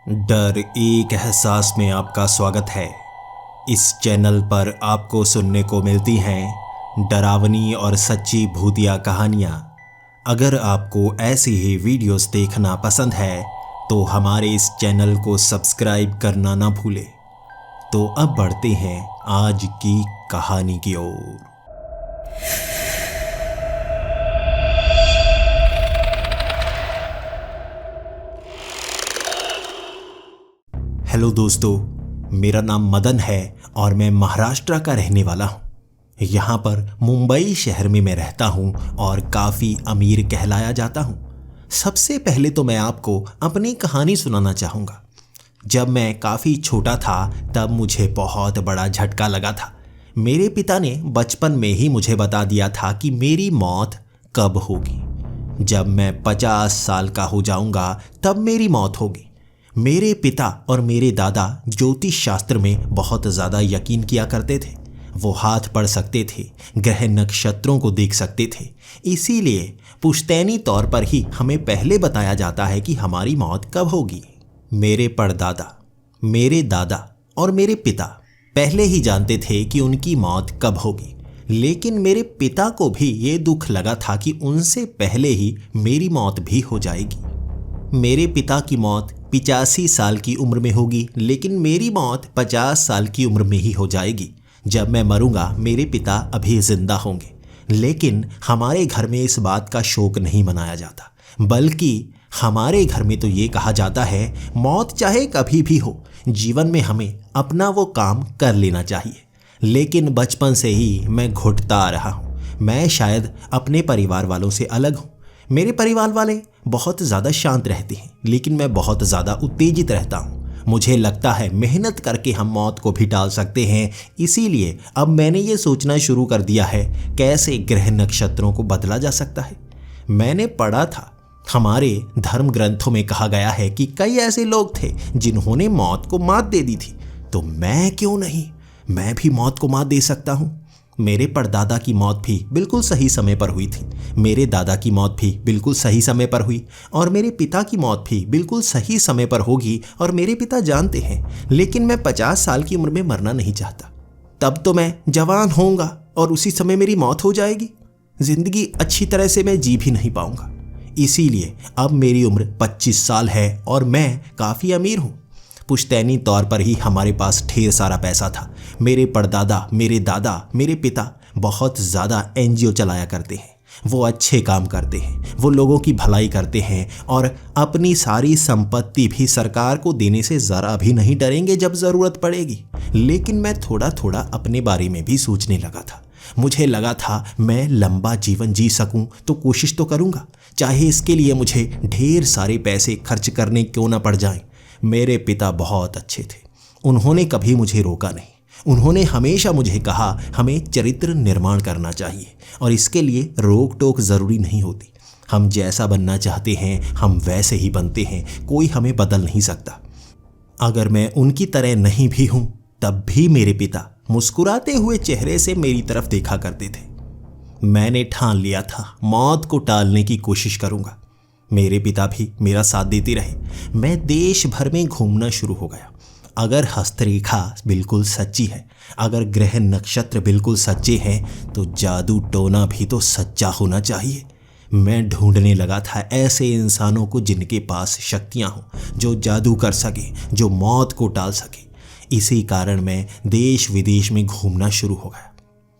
डर एक एहसास में आपका स्वागत है। इस चैनल पर आपको सुनने को मिलती हैं डरावनी और सच्ची भूतिया कहानियाँ। अगर आपको ऐसी ही वीडियोस देखना पसंद है तो हमारे इस चैनल को सब्सक्राइब करना ना भूलें। तो अब बढ़ते हैं आज की कहानी की ओर। हेलो दोस्तों, मेरा नाम मदन है और मैं महाराष्ट्र का रहने वाला हूँ। यहाँ पर मुंबई शहर में मैं रहता हूँ और काफ़ी अमीर कहलाया जाता हूँ। सबसे पहले तो मैं आपको अपनी कहानी सुनाना चाहूँगा। जब मैं काफ़ी छोटा था तब मुझे बहुत बड़ा झटका लगा था। मेरे पिता ने बचपन में ही मुझे बता दिया था कि मेरी मौत कब होगी। जब मैं 50 साल का हो जाऊँगा तब मेरी मौत होगी। मेरे पिता और मेरे दादा ज्योतिष शास्त्र में बहुत ज़्यादा यकीन किया करते थे। वो हाथ पढ़ सकते थे, ग्रह नक्षत्रों को देख सकते थे। इसीलिए पुश्तैनी तौर पर ही हमें पहले बताया जाता है कि हमारी मौत कब होगी। मेरे परदादा, मेरे दादा और मेरे पिता पहले ही जानते थे कि उनकी मौत कब होगी। लेकिन मेरे पिता को भी ये दुख लगा था कि उनसे पहले ही मेरी मौत भी हो जाएगी। मेरे पिता की मौत 85 साल की उम्र में होगी, लेकिन मेरी मौत 50 साल की उम्र में ही हो जाएगी। जब मैं मरूंगा मेरे पिता अभी जिंदा होंगे। लेकिन हमारे घर में इस बात का शोक नहीं मनाया जाता, बल्कि हमारे घर में तो ये कहा जाता है मौत चाहे कभी भी हो, जीवन में हमें अपना वो काम कर लेना चाहिए। लेकिन बचपन से ही मैं घुटता आ रहा हूँ। मैं शायद अपने परिवार वालों से अलग हूँ। मेरे परिवार वाले बहुत ज़्यादा शांत रहते हैं, लेकिन मैं बहुत ज़्यादा उत्तेजित रहता हूँ। मुझे लगता है मेहनत करके हम मौत को भी टाल सकते हैं। इसीलिए अब मैंने ये सोचना शुरू कर दिया है कैसे ग्रह नक्षत्रों को बदला जा सकता है। मैंने पढ़ा था, हमारे धर्म ग्रंथों में कहा गया है कि कई ऐसे लोग थे जिन्होंने मौत को मात दे दी थी। तो मैं क्यों नहीं, मैं भी मौत को मात दे सकता हूँ। मेरे परदादा की मौत भी बिल्कुल सही समय पर हुई थी, मेरे दादा की मौत भी बिल्कुल सही समय पर हुई और मेरे पिता की मौत भी बिल्कुल सही समय पर होगी। और मेरे पिता जानते हैं, लेकिन मैं 50 साल की उम्र में मरना नहीं चाहता। तब तो मैं जवान होऊंगा और उसी समय मेरी मौत हो जाएगी। जिंदगी अच्छी तरह से मैं जी भी नहीं पाऊंगा। इसीलिए अब मेरी उम्र 25 साल है और मैं काफ़ी अमीर हूँ। पुश्तैनी तौर पर ही हमारे पास ढेर सारा पैसा था। मेरे परदादा, मेरे दादा, मेरे पिता बहुत ज़्यादा एनजीओ चलाया करते हैं। वो अच्छे काम करते हैं, वो लोगों की भलाई करते हैं और अपनी सारी संपत्ति भी सरकार को देने से ज़रा भी नहीं डरेंगे जब ज़रूरत पड़ेगी। लेकिन मैं थोड़ा थोड़ा अपने बारे में भी सोचने लगा था। मुझे लगा था मैं लंबा जीवन जी सकूं तो कोशिश तो करूंगा, चाहे इसके लिए मुझे ढेर सारे पैसे खर्च करने क्यों ना पड़ जाएं। मेरे पिता बहुत अच्छे थे, उन्होंने कभी मुझे रोका नहीं। उन्होंने हमेशा मुझे कहा हमें चरित्र निर्माण करना चाहिए और इसके लिए रोक टोक ज़रूरी नहीं होती। हम जैसा बनना चाहते हैं हम वैसे ही बनते हैं, कोई हमें बदल नहीं सकता। अगर मैं उनकी तरह नहीं भी हूँ तब भी मेरे पिता मुस्कुराते हुए चेहरे से मेरी तरफ देखा करते थे। मैंने ठान लिया था मौत को टालने की कोशिश करूँगा। मेरे पिता भी मेरा साथ देते रहे। मैं देश भर में घूमना शुरू हो गया। अगर हस्तरेखा बिल्कुल सच्ची है, अगर ग्रह नक्षत्र बिल्कुल सच्चे हैं तो जादू टोना भी तो सच्चा होना चाहिए। मैं ढूंढने लगा था ऐसे इंसानों को जिनके पास शक्तियां हों, जो जादू कर सके, जो मौत को टाल सके। इसी कारण मैं देश विदेश में घूमना शुरू हो गया।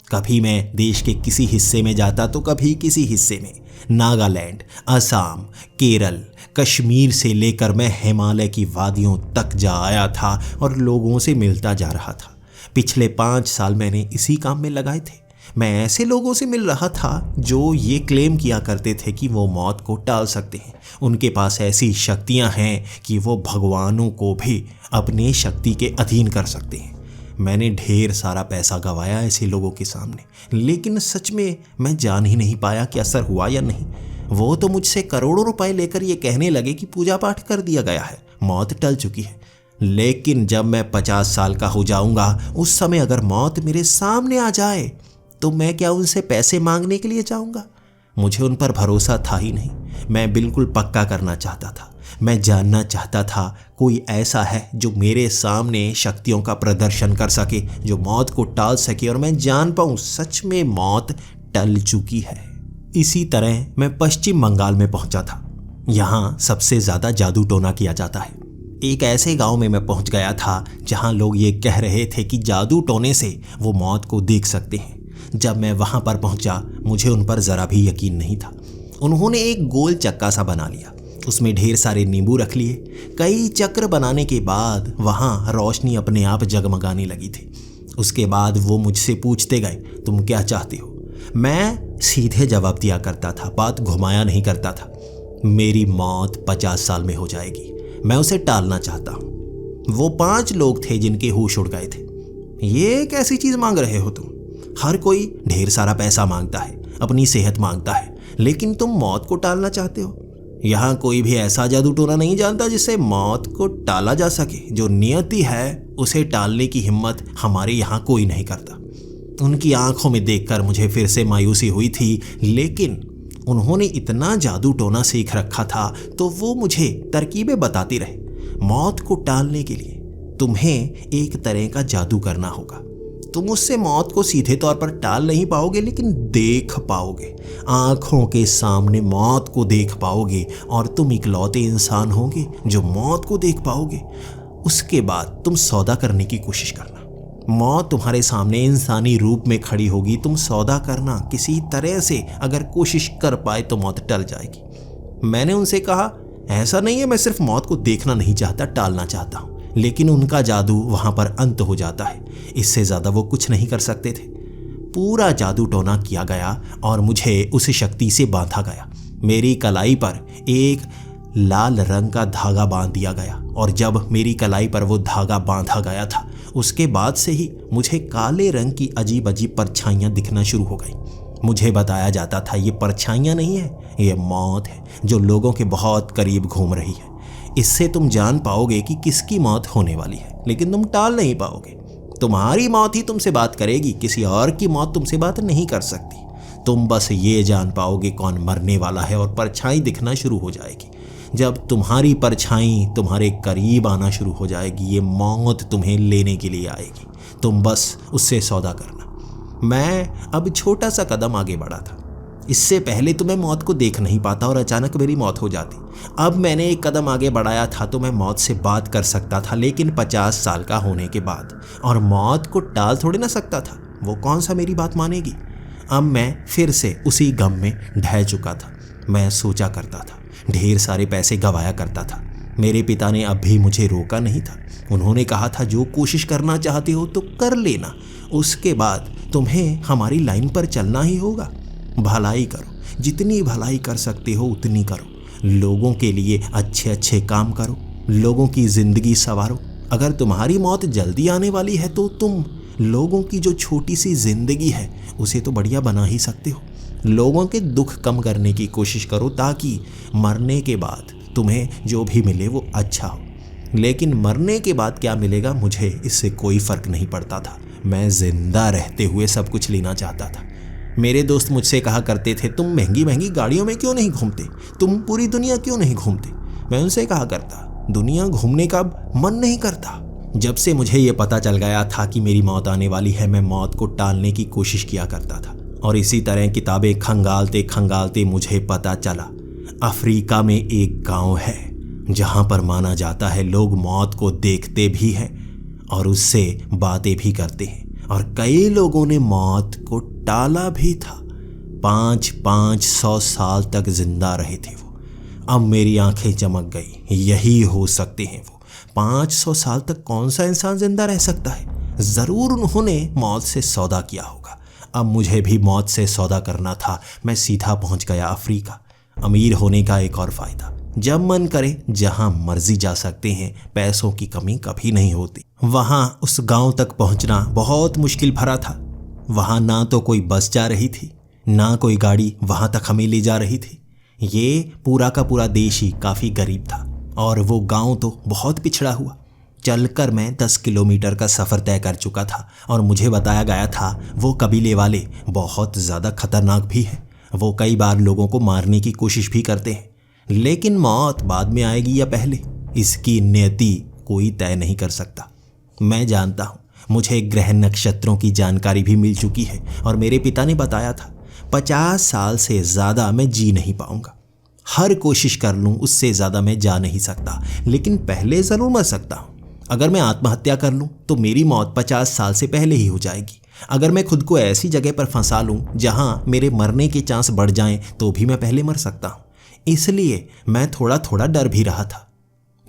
कभी मैं देश के किसी हिस्से में जाता तो कभी किसी हिस्से में। नागालैंड, असम, केरल, कश्मीर से लेकर मैं हिमालय की वादियों तक जा आया था और लोगों से मिलता जा रहा था। पिछले 5 साल मैंने इसी काम में लगाए थे। मैं ऐसे लोगों से मिल रहा था जो ये क्लेम किया करते थे कि वो मौत को टाल सकते हैं। उनके पास ऐसी शक्तियां हैं कि वो भगवानों को भी अपने शक्ति के अधीन कर सकते हैं। मैंने ढेर सारा पैसा गंवाया ऐसे लोगों के सामने, लेकिन सच में मैं जान ही नहीं पाया कि असर हुआ या नहीं। वो तो मुझसे करोड़ों रुपए लेकर ये कहने लगे कि पूजा पाठ कर दिया गया है, मौत टल चुकी है। लेकिन जब मैं 50 साल का हो जाऊंगा, उस समय अगर मौत मेरे सामने आ जाए तो मैं क्या उनसे पैसे मांगने के लिए जाऊंगा? मुझे उन पर भरोसा था ही नहीं। मैं बिल्कुल पक्का करना चाहता था। मैं जानना चाहता था कोई ऐसा है जो मेरे सामने शक्तियों का प्रदर्शन कर सके, जो मौत को टाल सके और मैं जान पाऊं सच में मौत टल चुकी है। इसी तरह मैं पश्चिम बंगाल में पहुंचा था। यहाँ सबसे ज़्यादा जादू टोना किया जाता है। एक ऐसे गांव में मैं पहुंच गया था जहां लोग ये कह रहे थे कि जादू टोने से वो मौत को देख सकते हैं। जब मैं वहां पर पहुंचा मुझे उन पर ज़रा भी यकीन नहीं था। उन्होंने एक गोल चक्का सा बना लिया, उसमें ढेर सारे नींबू रख लिए। कई चक्र बनाने के बाद वहाँ रोशनी अपने आप जगमगाने लगी थी। उसके बाद वो मुझसे पूछते गए, तुम क्या चाहते हो? मैं सीधे जवाब दिया करता था, बात घुमाया नहीं करता था। मेरी मौत 50 साल में हो जाएगी, मैं उसे टालना चाहता हूँ। वो 5 लोग थे जिनके होश उड़ गए थे। ये कैसी चीज़ मांग रहे हो तुम? हर कोई ढेर सारा पैसा मांगता है, अपनी सेहत मांगता है, लेकिन तुम मौत को टालना चाहते हो। यहाँ कोई भी ऐसा जादू टोना नहीं जानता जिससे मौत को टाला जा सके। जो नियति है उसे टालने की हिम्मत हमारे यहाँ कोई नहीं करता। उनकी आंखों में देखकर मुझे फिर से मायूसी हुई थी, लेकिन उन्होंने इतना जादू टोना सीख रखा था तो वो मुझे तरकीबें बताते रहे। मौत को टालने के लिए तुम्हें एक तरह का जादू करना होगा। तुम उससे मौत को सीधे तौर पर टाल नहीं पाओगे, लेकिन देख पाओगे। आंखों के सामने मौत को देख पाओगे और तुम इकलौते इंसान होगे जो मौत को देख पाओगे। उसके बाद तुम सौदा करने की कोशिश करना। मौत तुम्हारे सामने इंसानी रूप में खड़ी होगी, तुम सौदा करना। किसी तरह से अगर कोशिश कर पाए तो मौत टल जाएगी। मैंने उनसे कहा, ऐसा नहीं है, मैं सिर्फ मौत को देखना नहीं चाहता, टालना चाहता हूँ। लेकिन उनका जादू वहां पर अंत हो जाता है। इससे ज्यादा वो कुछ नहीं कर सकते थे। पूरा जादू टोना किया गया और मुझे उस शक्ति से बांधा गया। मेरी कलाई पर एक लाल रंग का धागा बांध दिया गया और जब मेरी कलाई पर वो धागा बांधा गया था उसके बाद से ही मुझे काले रंग की अजीब अजीब परछाइयाँ दिखना शुरू हो गई। मुझे बताया जाता था ये परछाइयाँ नहीं है, ये मौत है जो लोगों के बहुत करीब घूम रही है। इससे तुम जान पाओगे कि किसकी मौत होने वाली है, लेकिन तुम टाल नहीं पाओगे। तुम्हारी मौत ही तुमसे बात करेगी, किसी और की मौत तुमसे बात नहीं कर सकती। तुम बस ये जान पाओगे कौन मरने वाला है और परछाई दिखना शुरू हो जाएगी। जब तुम्हारी परछाई तुम्हारे करीब आना शुरू हो जाएगी, ये मौत तुम्हें लेने के लिए आएगी। तुम बस उससे सौदा करना। मैं अब छोटा सा कदम आगे बढ़ा था। इससे पहले तो मैं मौत को देख नहीं पाता और अचानक मेरी मौत हो जाती। अब मैंने एक कदम आगे बढ़ाया था तो मैं मौत से बात कर सकता था, लेकिन 50 साल का होने के बाद। और मौत को टाल थोड़ी ना सकता था, वो कौन सा मेरी बात मानेगी। अब मैं फिर से उसी गम में ढह चुका था। मैं सोचा करता था, ढेर सारे पैसे गंवाया करता था। मेरे पिता ने अब भी मुझे रोका नहीं था। उन्होंने कहा था जो कोशिश करना चाहते हो तो कर लेना, उसके बाद तुम्हें हमारी लाइन पर चलना ही होगा। भलाई करो, जितनी भलाई कर सकते हो उतनी करो। लोगों के लिए अच्छे अच्छे काम करो, लोगों की ज़िंदगी संवारो। अगर तुम्हारी मौत जल्दी आने वाली है तो तुम लोगों की जो छोटी सी ज़िंदगी है उसे तो बढ़िया बना ही सकते हो। लोगों के दुख कम करने की कोशिश करो ताकि मरने के बाद तुम्हें जो भी मिले वो अच्छा हो। लेकिन मरने के बाद क्या मिलेगा मुझे इससे कोई फ़र्क नहीं पड़ता था। मैं ज़िंदा रहते हुए सब कुछ लेना चाहता था। मेरे दोस्त मुझसे कहा करते थे, तुम महंगी महंगी गाड़ियों में क्यों नहीं घूमते, तुम पूरी दुनिया क्यों नहीं घूमते। मैं उनसे कहा करता, दुनिया घूमने का मन नहीं करता। जब से मुझे ये पता चल गया था कि मेरी मौत आने वाली है, मैं मौत को टालने की कोशिश किया करता था। और इसी तरह किताबें खंगालते खंगालते मुझे पता चला अफ्रीका में एक गांव है जहां पर माना जाता है लोग मौत को देखते भी हैं और उससे बातें भी करते हैं। और कई लोगों ने मौत को टाला भी था। 500 साल तक जिंदा रहे थे वो। अब मेरी आंखें चमक गई, यही हो सकते हैं वो। 500 साल तक कौन सा इंसान जिंदा रह सकता है। ज़रूर उन्होंने मौत से सौदा किया होगा। अब मुझे भी मौत से सौदा करना था। मैं सीधा पहुंच गया अफ्रीका। अमीर होने का एक और फ़ायदा, जब मन करे जहां मर्जी जा सकते हैं, पैसों की कमी कभी नहीं होती। वहां उस गांव तक पहुंचना बहुत मुश्किल भरा था। वहां ना तो कोई बस जा रही थी, ना कोई गाड़ी वहां तक हमें ले जा रही थी। ये पूरा का पूरा देश ही काफ़ी गरीब था और वो गांव तो बहुत पिछड़ा हुआ। चलकर मैं 10 किलोमीटर का सफ़र तय कर चुका था और मुझे बताया गया था वो कबीले वाले बहुत ज़्यादा खतरनाक भी हैं। वो कई बार लोगों को मारने की कोशिश भी करते हैं। लेकिन मौत बाद में आएगी या पहले, इसकी नियति कोई तय नहीं कर सकता। मैं जानता हूँ, मुझे ग्रह नक्षत्रों की जानकारी भी मिल चुकी है और मेरे पिता ने बताया था 50 साल से ज़्यादा मैं जी नहीं पाऊंगा। हर कोशिश कर लूँ उससे ज़्यादा मैं जा नहीं सकता, लेकिन पहले ज़रूर मर सकता हूँ। अगर मैं आत्महत्या कर लूँ तो मेरी मौत 50 साल से पहले ही हो जाएगी। अगर मैं खुद को ऐसी जगह पर फंसा लूँ जहाँ मेरे मरने के चांस बढ़ जाएं तो भी मैं पहले मर सकता हूँ। इसलिए मैं थोड़ा थोड़ा डर भी रहा था।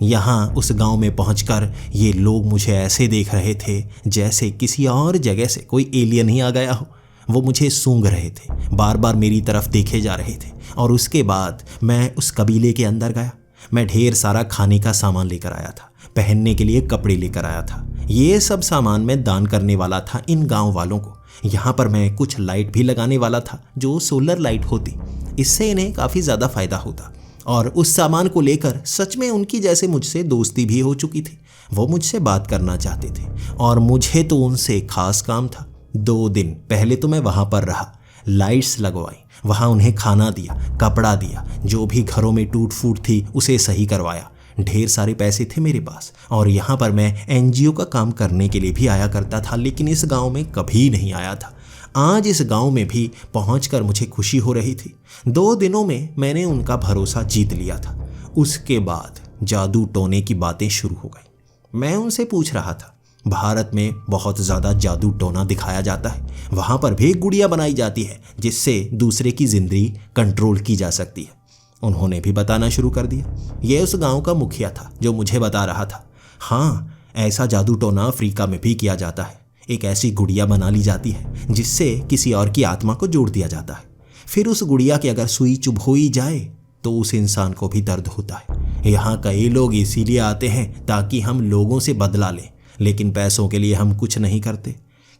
यहाँ उस गांव में पहुंचकर ये लोग मुझे ऐसे देख रहे थे जैसे किसी और जगह से कोई एलियन ही आ गया हो। वो मुझे सूंघ रहे थे, बार बार मेरी तरफ देखे जा रहे थे। और उसके बाद मैं उस कबीले के अंदर गया। मैं ढेर सारा खाने का सामान लेकर आया था, पहनने के लिए कपड़े लेकर आया था। ये सब सामान मैं दान करने वाला था इन गांव वालों को। यहाँ पर मैं कुछ लाइट भी लगाने वाला था जो सोलर लाइट होती। इससे इन्हें काफ़ी ज़्यादा फायदा होता। और उस सामान को लेकर सच में उनकी जैसे मुझसे दोस्ती भी हो चुकी थी। वो मुझसे बात करना चाहते थे और मुझे तो उनसे खास काम था। 2 दिन पहले तो मैं वहाँ पर रहा, लाइट्स लगवाई, वहाँ उन्हें खाना दिया, कपड़ा दिया, जो भी घरों में टूट फूट थी उसे सही करवाया। ढेर सारे पैसे थे मेरे पास और यहाँ पर मैं NGO का काम करने के लिए भी आया करता था, लेकिन इस गांव में कभी नहीं आया था। आज इस गांव में भी पहुंचकर मुझे खुशी हो रही थी। 2 दिनों में मैंने उनका भरोसा जीत लिया था। उसके बाद जादू टोने की बातें शुरू हो गई। मैं उनसे पूछ रहा था, भारत में बहुत ज़्यादा जादू टोना दिखाया जाता है, वहाँ पर भी एक गुड़िया बनाई जाती है जिससे दूसरे की जिंदगी कंट्रोल की जा सकती है। उन्होंने भी बताना शुरू कर दिया। ये उस गांव का मुखिया था जो मुझे बता रहा था, हाँ ऐसा जादू टोना अफ्रीका में भी किया जाता है। एक ऐसी गुड़िया बना ली जाती है जिससे किसी और की आत्मा को जोड़ दिया जाता है। फिर उस गुड़िया की अगर सुई चुभ हो ही जाए तो उस इंसान को भी दर्द होता है। यहाँ कई लोग इसीलिए आते हैं ताकि हम लोगों से बदला लें, लेकिन पैसों के लिए हम कुछ नहीं करते।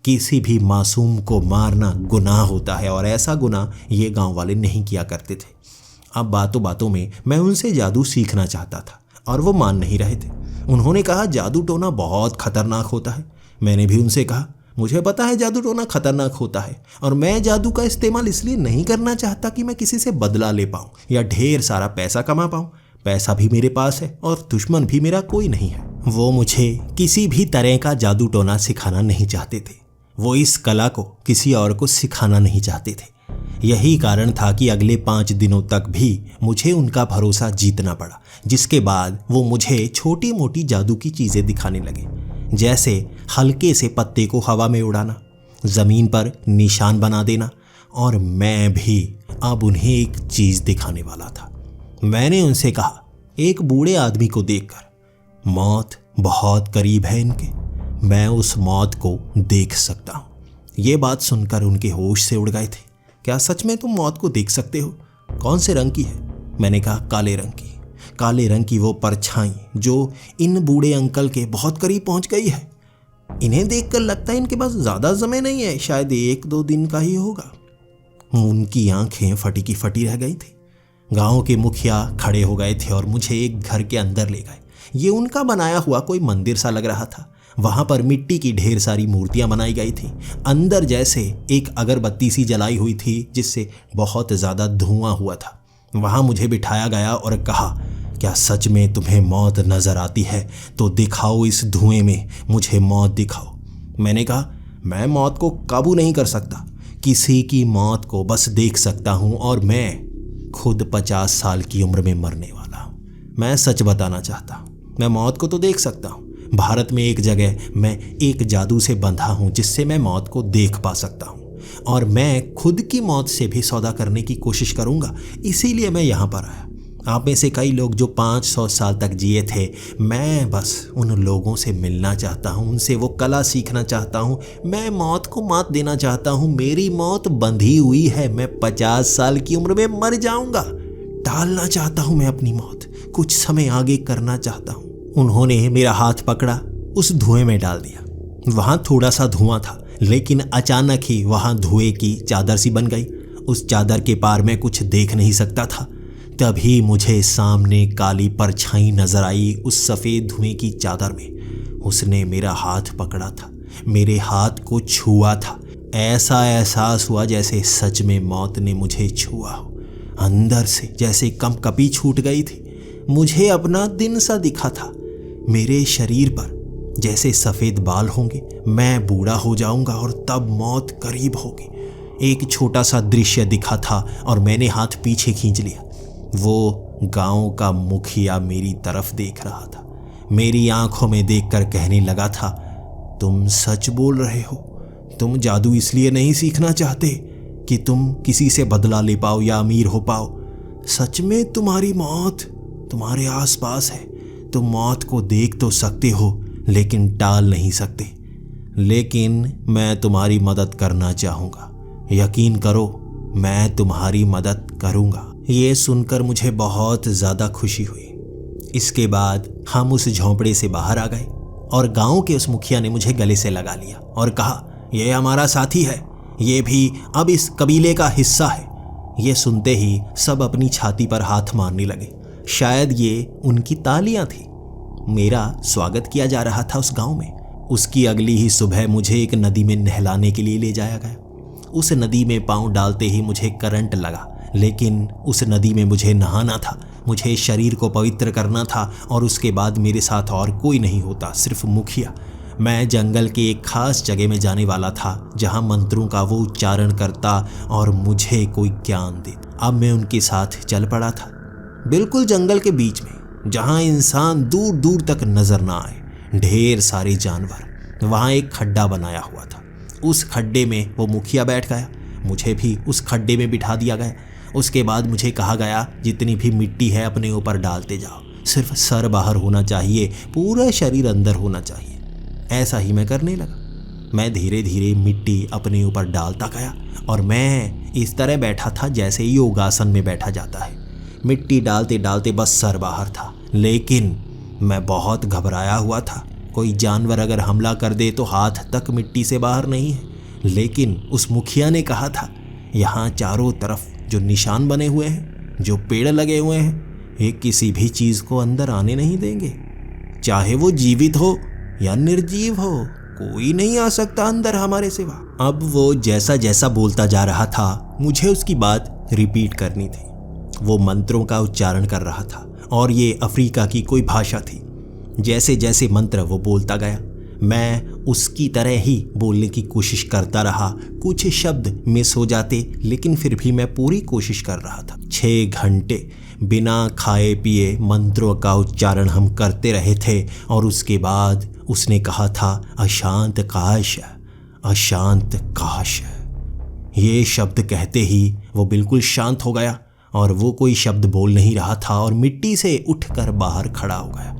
किसी भी मासूम को मारना गुनाह होता है और ऐसा गुनाह ये गांव वाले नहीं किया करते थे। अब बातों बातों में मैं उनसे जादू सीखना चाहता था और वो मान नहीं रहे थे। उन्होंने कहा जादू टोना बहुत खतरनाक होता है। मैंने भी उनसे कहा, मुझे पता है जादू टोना खतरनाक होता है और मैं जादू का इस्तेमाल इसलिए नहीं करना चाहता कि मैं किसी से बदला ले पाऊँ या ढेर सारा पैसा कमा पाऊँ। पैसा भी मेरे पास है और दुश्मन भी मेरा कोई नहीं है। वो मुझे किसी भी तरह का जादू टोना सिखाना नहीं चाहते थे। वो इस कला को किसी और को सिखाना नहीं चाहते थे। यही कारण था कि अगले 5 दिनों तक भी मुझे उनका भरोसा जीतना पड़ा, जिसके बाद वो मुझे छोटी मोटी जादू की चीज़ें दिखाने लगे, जैसे हल्के से पत्ते को हवा में उड़ाना, ज़मीन पर निशान बना देना। और मैं भी अब उन्हें एक चीज़ दिखाने वाला था। मैंने उनसे कहा, एक बूढ़े आदमी को देखकर, मौत बहुत करीब है इनके, मैं उस मौत को देख सकता हूँ। ये बात सुनकर उनके होश से उड़ गए थे। क्या सच में तुम मौत को देख सकते हो? कौन से रंग की है? मैंने कहा, काले रंग की। काले रंग की वो परछाई जो इन बूढ़े अंकल के बहुत करीब पहुंच गई है। इन्हें देखकर लगता है इनके पास ज़्यादा समय नहीं है, शायद 1-2 दिन का ही होगा। उनकी आंखें फटी की फटी रह गई थी। गांव के मुखिया खड़े हो गए थे और मुझे एक घर के अंदर ले गए। ये उनका बनाया हुआ कोई मंदिर सा लग रहा था। वहाँ पर मिट्टी की ढेर सारी मूर्तियाँ बनाई गई थी। अंदर जैसे एक अगरबत्ती सी जलाई हुई थी जिससे बहुत ज़्यादा धुआं हुआ था। वहाँ मुझे बिठाया गया और कहा, क्या सच में तुम्हें मौत नज़र आती है? तो दिखाओ, इस धुएं में मुझे मौत दिखाओ। मैंने कहा, मैं मौत को काबू नहीं कर सकता, किसी की मौत को बस देख सकता हूँ और मैं खुद 50 साल की उम्र में मरने वाला हूँ। मैं सच बताना चाहता हूँ, मैं मौत को तो देख सकता हूँ। भारत में एक जगह मैं एक जादू से बंधा हूँ जिससे मैं मौत को देख पा सकता हूँ और मैं खुद की मौत से भी सौदा करने की कोशिश करूँगा। इसीलिए मैं यहाँ पर आया। आप में से कई लोग जो 500 साल तक जिए थे, मैं बस उन लोगों से मिलना चाहता हूँ, उनसे वो कला सीखना चाहता हूँ। मैं मौत को मात देना चाहता हूँ। मेरी मौत बंधी हुई है, मैं 50 साल की उम्र में मर जाऊँगा। टालना चाहता हूँ मैं अपनी मौत, कुछ समय आगे करना चाहता हूँ। उन्होंने मेरा हाथ पकड़ा, उस धुएं में डाल दिया। वहाँ थोड़ा सा धुआं था, लेकिन अचानक ही वहाँ धुएं की चादर सी बन गई। उस चादर के पार मैं कुछ देख नहीं सकता था। तभी मुझे सामने काली परछाई नजर आई उस सफ़ेद धुएं की चादर में। उसने मेरा हाथ पकड़ा था, मेरे हाथ को छुआ था। ऐसा एहसास हुआ जैसे सच में मौत ने मुझे छुआ हो। अंदर से जैसे कंपकपी छूट गई थी। मुझे अपना दिन सा दिखा था। मेरे शरीर पर जैसे सफ़ेद बाल होंगे, मैं बूढ़ा हो जाऊंगा और तब मौत करीब होगी। एक छोटा सा दृश्य दिखा था और मैंने हाथ पीछे खींच लिया। वो गांव का मुखिया मेरी तरफ देख रहा था। मेरी आंखों में देखकर कहने लगा था, तुम सच बोल रहे हो? तुम जादू इसलिए नहीं सीखना चाहते कि तुम किसी से बदला ले पाओ या अमीर हो पाओ? सच में तुम्हारी मौत तुम्हारे आसपास है। तुम मौत को देख तो सकते हो लेकिन टाल नहीं सकते। लेकिन मैं तुम्हारी मदद करना चाहूँगा। यकीन करो, मैं तुम्हारी मदद करूँगा। ये सुनकर मुझे बहुत ज़्यादा खुशी हुई। इसके बाद हम उस झोंपड़े से बाहर आ गए और गांव के उस मुखिया ने मुझे गले से लगा लिया और कहा, यह हमारा साथी है, ये भी अब इस कबीले का हिस्सा है। ये सुनते ही सब अपनी छाती पर हाथ मारने लगे। शायद ये उनकी तालियां थी। मेरा स्वागत किया जा रहा था उस गांव में। उसकी अगली ही सुबह मुझे एक नदी में नहलाने के लिए ले जाया गया। उस नदी में पांव डालते ही मुझे करंट लगा, लेकिन उस नदी में मुझे नहाना था। मुझे शरीर को पवित्र करना था और उसके बाद मेरे साथ और कोई नहीं होता, सिर्फ मुखिया। मैं जंगल के एक खास जगह में जाने वाला था जहां मंत्रों का वो उच्चारण करता और मुझे कोई ज्ञान दे। अब मैं उनके साथ चल पड़ा था, बिल्कुल जंगल के बीच में, जहां इंसान दूर दूर तक नजर ना आए, ढेर सारे जानवर। वहां एक खड्डा बनाया हुआ था। उस खड्डे में वो मुखिया बैठ गया। मुझे भी उस खड्डे में बिठा दिया गया। उसके बाद मुझे कहा गया, जितनी भी मिट्टी है अपने ऊपर डालते जाओ। सिर्फ सर बाहर होना चाहिए, पूरा शरीर अंदर होना चाहिए। ऐसा ही मैं करने लगा। मैं धीरे धीरे मिट्टी अपने ऊपर डालता गया और मैं इस तरह बैठा था जैसे योगासन में बैठा जाता है। मिट्टी डालते डालते बस सर बाहर था, लेकिन मैं बहुत घबराया हुआ था। कोई जानवर अगर हमला कर दे तो हाथ तक मिट्टी से बाहर नहीं है। लेकिन उस मुखिया ने कहा था, यहाँ चारों तरफ जो निशान बने हुए हैं, जो पेड़ लगे हुए हैं, ये किसी भी चीज़ को अंदर आने नहीं देंगे। चाहे वो जीवित हो या निर्जीव हो, कोई नहीं आ सकता अंदर हमारे सिवा। अब वो जैसा जैसा बोलता जा रहा था, मुझे उसकी बात रिपीट करनी थी। वो मंत्रों का उच्चारण कर रहा था और ये अफ्रीका की कोई भाषा थी। जैसे जैसे मंत्र वो बोलता गया, मैं उसकी तरह ही बोलने की कोशिश करता रहा। कुछ शब्द मिस हो जाते, लेकिन फिर भी मैं पूरी कोशिश कर रहा था। 6 घंटे बिना खाए पिए मंत्रों का उच्चारण हम करते रहे थे और उसके बाद उसने कहा था, अशांत काश, अशांत काश। ये शब्द कहते ही वो बिल्कुल शांत हो गया और वो कोई शब्द बोल नहीं रहा था और मिट्टी से उठकर बाहर खड़ा हो गया।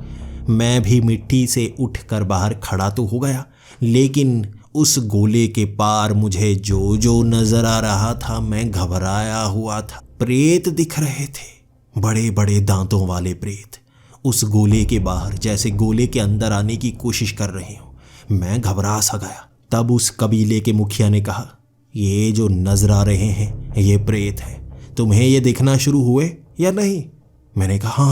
मैं भी मिट्टी से उठकर बाहर खड़ा तो हो गया, लेकिन उस गोले के पार मुझे जो जो नजर आ रहा था, मैं घबराया हुआ था। प्रेत दिख रहे थे, बड़े बड़े दांतों वाले प्रेत उस गोले के बाहर जैसे गोले के अंदर आने की कोशिश कर रहे हो। मैं घबरा सा गया। तब उस कबीले के मुखिया ने कहा, ये जो नजर आ रहे हैं ये प्रेत है। तुम्हें ये दिखना शुरू हुए या नहीं? मैंने कहा,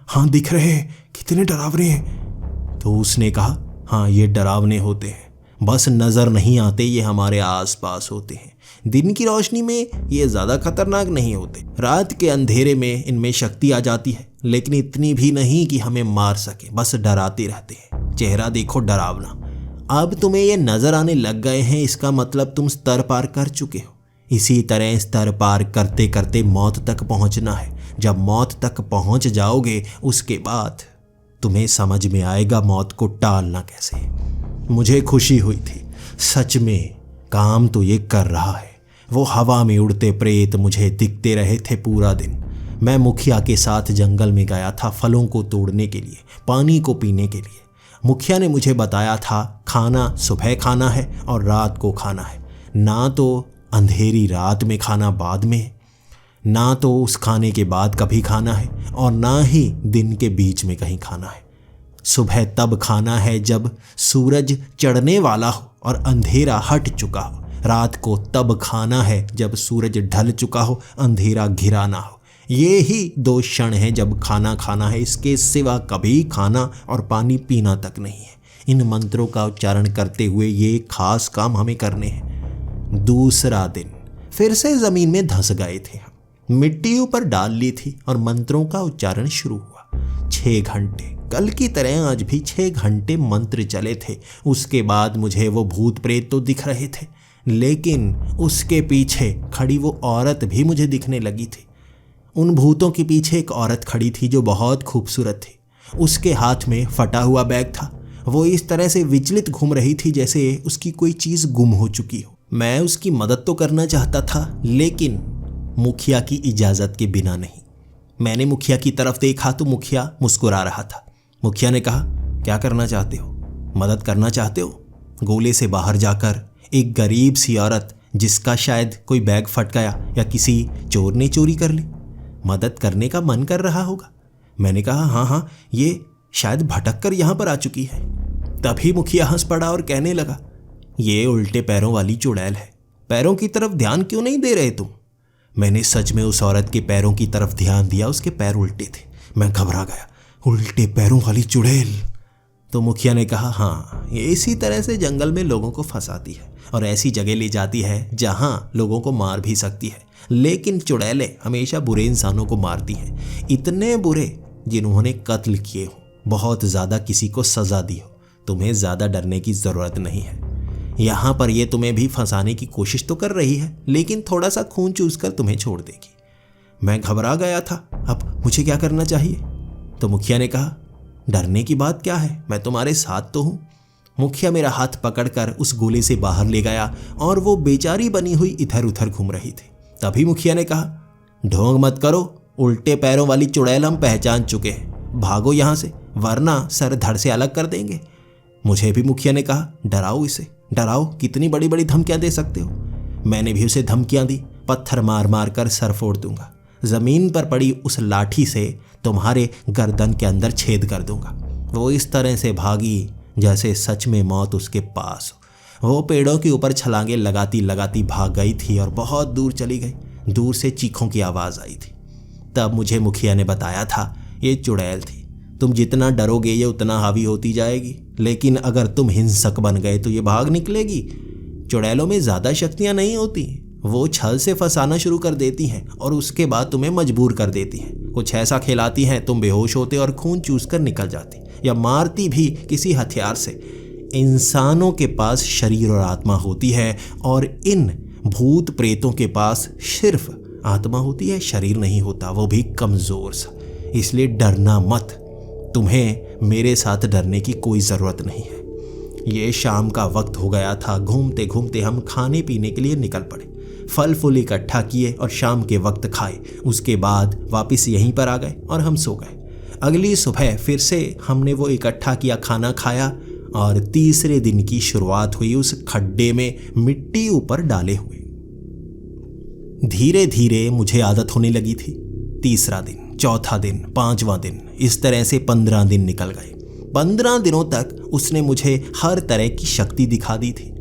हाँ दिख रहे हैं। कितने डरावने हैं। तो उसने कहा, हाँ ये डरावने होते हैं, बस नज़र नहीं आते, ये हमारे आसपास होते हैं। दिन की रोशनी में ये ज़्यादा खतरनाक नहीं होते, रात के अंधेरे में इनमें शक्ति आ जाती है, लेकिन इतनी भी नहीं कि हमें मार सके, बस डराते रहते हैं। चेहरा देखो डरावना। अब तुम्हें ये नज़र आने लग गए हैं, इसका मतलब तुम स्तर पार कर चुके हो। इसी तरह स्तर पार करते करते मौत तक पहुंचना है। जब मौत तक पहुंच जाओगे, उसके बाद तुम्हें समझ में आएगा मौत को टालना कैसे। मुझे खुशी हुई थी, सच में काम तो ये कर रहा है। वो हवा में उड़ते प्रेत मुझे दिखते रहे थे पूरा दिन। मैं मुखिया के साथ जंगल में गया था फलों को तोड़ने के लिए, पानी को पीने के लिए। मुखिया ने मुझे बताया था, खाना सुबह खाना है और रात को खाना है, ना तो अंधेरी रात में खाना बाद में, ना तो उस खाने के बाद कभी खाना है और ना ही दिन के बीच में कहीं खाना है। सुबह तब खाना है जब सूरज चढ़ने वाला हो और अंधेरा हट चुका हो। रात को तब खाना है जब सूरज ढल चुका हो, अंधेरा घिरा ना हो। ये ही 2 क्षण हैं जब खाना खाना है, इसके सिवा कभी खाना और पानी पीना तक नहीं है। इन मंत्रों का उच्चारण करते हुए ये खास काम हमें करने हैं। दूसरा दिन फिर से ज़मीन में धंस गए थे। मिट्टी ऊपर डाल ली थी और मंत्रों का उच्चारण शुरू हुआ। 6 घंटे, कल की तरह आज भी 6 घंटे मंत्र चले थे। उसके बाद मुझे वो भूत प्रेत तो दिख रहे थे, लेकिन उसके पीछे खड़ी वो औरत भी मुझे दिखने लगी थी। उन भूतों के पीछे एक औरत खड़ी थी जो बहुत खूबसूरत थी। उसके हाथ में फटा हुआ बैग था। वो इस तरह से विचलित घूम रही थी जैसे उसकी कोई चीज़ गुम हो चुकी हो। मैं उसकी मदद तो करना चाहता था, लेकिन मुखिया की इजाज़त के बिना नहीं। मैंने मुखिया की तरफ देखा तो मुखिया मुस्कुरा रहा था। मुखिया ने कहा, क्या करना चाहते हो? मदद करना चाहते हो? गोले से बाहर जाकर एक गरीब सी औरत जिसका शायद कोई बैग फट गया या किसी चोर ने चोरी कर ली, मदद करने का मन कर रहा होगा। मैंने कहा, हाँ, ये शायद भटक कर यहाँ पर आ चुकी है। तभी मुखिया हंस पड़ा और कहने लगा, ये उल्टे पैरों वाली चुड़ैल है। पैरों की तरफ ध्यान क्यों नहीं दे रहे तुम? मैंने सच में उस औरत के पैरों की तरफ ध्यान दिया। उसके पैर उल्टे थे। मैं घबरा गया। उल्टे पैरों वाली चुड़ैल। तो मुखिया ने कहा, हाँ, ये इसी तरह से जंगल में लोगों को फंसाती है और ऐसी जगह ले जाती है जहाँ लोगों को मार भी सकती है। लेकिन चुड़ैलें हमेशा बुरे इंसानों को मारती हैं, इतने बुरे जिन्होंने कत्ल किए हो, बहुत ज़्यादा किसी को सज़ा दी हो। तुम्हें ज़्यादा डरने की ज़रूरत नहीं है। यहाँ पर ये तुम्हें भी फंसाने की कोशिश तो कर रही है, लेकिन थोड़ा सा खून चूस कर तुम्हें छोड़ देगी। मैं घबरा गया था। अब मुझे क्या करना चाहिए? तो मुखिया ने कहा, डरने की बात क्या है, मैं तुम्हारे साथ तो हूँ। मुखिया मेरा हाथ पकड़कर उस गोले से बाहर ले गया और वो बेचारी बनी हुई इधर उधर घूम रही थी। तभी मुखिया ने कहा, ढोंग मत करो, उल्टे पैरों वाली चुड़ैल हम पहचान चुके हैं। भागो यहाँ से, वरना सर धड़ से अलग कर देंगे। मुझे भी मुखिया ने कहा, डराओ इसे, डराओ, कितनी बड़ी बड़ी धमकियां दे सकते हो। मैंने भी उसे धमकियां दी, पत्थर मार मार कर सर फोड़ दूंगा, जमीन पर पड़ी उस लाठी से तुम्हारे गर्दन के अंदर छेद कर दूंगा। वो इस तरह से भागी जैसे सच में मौत उसके पास हो। वो पेड़ों के ऊपर छलांगे लगाती लगाती भाग गई थी और बहुत दूर चली गई। दूर से चीखों की आवाज़ आई थी। तब मुझे मुखिया ने बताया था, ये चुड़ैल थी। तुम जितना डरोगे ये उतना हावी होती जाएगी, लेकिन अगर तुम हिंसक बन गए तो ये भाग निकलेगी। चुड़ैलों में ज़्यादा शक्तियाँ नहीं होती, वो छल से फंसाना शुरू कर देती हैं और उसके बाद तुम्हें मजबूर कर देती हैं। कुछ ऐसा खिलाती हैं, तुम बेहोश होते और खून चूस कर निकल जाती, या मारती भी किसी हथियार से। इंसानों के पास शरीर और आत्मा होती है और इन भूत प्रेतों के पास सिर्फ आत्मा होती है, शरीर नहीं होता, वो भी कमज़ोर सा। इसलिए डरना मत, तुम्हें मेरे साथ डरने की कोई ज़रूरत नहीं है। ये शाम का वक्त हो गया था। घूमते घूमते हम खाने पीने के लिए निकल पड़े। फल फूल इकट्ठा किए और शाम के वक्त खाए। उसके बाद वापस यहीं पर आ गए और हम सो गए। अगली सुबह फिर से हमने वो इकट्ठा किया खाना खाया और तीसरे दिन की शुरुआत हुई उस खड्डे में मिट्टी ऊपर डाले हुए। धीरे धीरे मुझे आदत होने लगी थी। तीसरा दिन, चौथा दिन, 5वां दिन, इस तरह से 15 दिन निकल गए। 15 दिनों तक उसने मुझे हर तरह की शक्ति दिखा दी थी।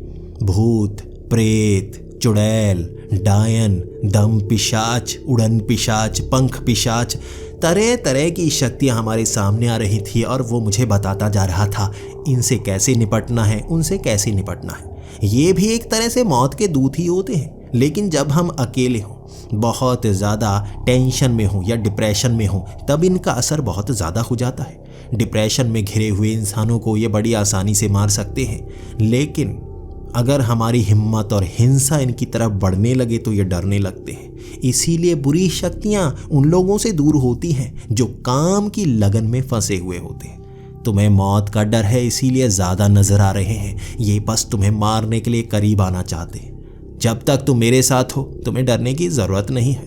भूत, प्रेत, चुड़ैल, डायन, दम पिशाच, उड़न पिशाच, पंख पिशाच, तरह तरह की शक्तियाँ हमारे सामने आ रही थी और वो मुझे बताता जा रहा था इनसे कैसे निपटना है, उनसे कैसे निपटना है। ये भी एक तरह से मौत के दूत ही होते हैं। लेकिन जब हम अकेले हों, बहुत ज़्यादा टेंशन में हों या डिप्रेशन में हों, तब इनका असर बहुत ज़्यादा हो जाता है। डिप्रेशन में घिरे हुए इंसानों को ये बड़ी आसानी से मार सकते हैं, लेकिन अगर हमारी हिम्मत और हिंसा इनकी तरफ बढ़ने लगे तो ये डरने लगते हैं। इसीलिए बुरी शक्तियाँ उन लोगों से दूर होती हैं जो काम की लगन में फंसे हुए होते हैं। तुम्हें मौत का डर है, इसीलिए ज़्यादा नज़र आ रहे हैं। ये बस तुम्हें मारने के लिए करीब आना चाहते हैं। जब तक तुम मेरे साथ हो, तुम्हें डरने की ज़रूरत नहीं है।